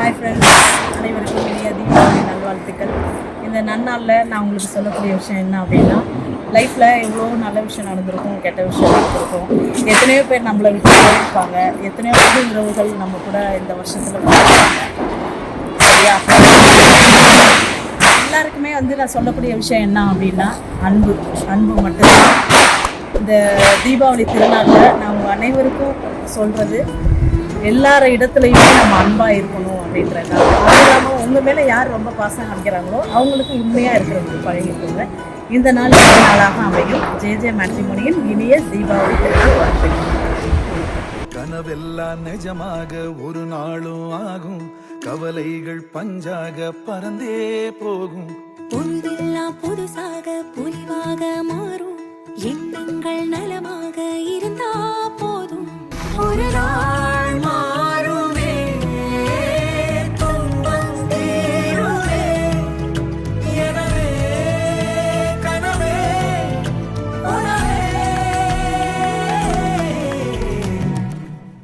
Hi friends, அனைவருக்கும் இனிய தீபாவளி நல்வாழ்த்துக்கள். இந்த நன்னாளில் நான் உங்களுக்கு சொல்லக்கூடிய விஷயம் என்ன அப்படின்னா, லைஃப்பில் எவ்வளோ நல்ல விஷயம் நடந்திருக்கும், கெட்ட விஷயம் நடந்திருக்கும். எத்தனையோ பேர் நம்மளை விட்டு போயிருப்பாங்க, எத்தனையோ புது உறவுகள் நம்ம கூட இந்த வருஷத்தில் பார்த்துருப்பாங்க. சரியா? எல்லாருக்குமே நான் சொல்லக்கூடிய விஷயம் என்ன அப்படின்னா, அன்பு அன்பு மட்டும்தான். இந்த தீபாவளி திருநாளில் நான் உங்கள் அனைவருக்கும் சொல்கிறது, எல்லார இடத்துலையுமே நம்ம அன்பாக இருக்கணும் அப்படின்றதுனால. அது இல்லாமல் உங்கள் மேலே யார் ரொம்ப பாசம் காமிக்கிறாங்களோ அவங்களுக்கு உண்மையாக இருக்கிறவங்க பழகிக்கோங்க. இந்த நாள் இந்த நாளாக அமையும். ஜே மேட்ரிமோனியின் இனிய தீபாவளி திருநாள் வாழ்த்துக்கள். கனவெல்லாம் நிஜமாக ஒரு நாளும் ஆகும், கவலைகள் பஞ்சாக பறந்தே போகும். பொழுதெல்லாம் புதுசாக பொலிவாக மாறும், எண்ணங்கள் நலமாக இருந்தா போதும். ஒரு நாள்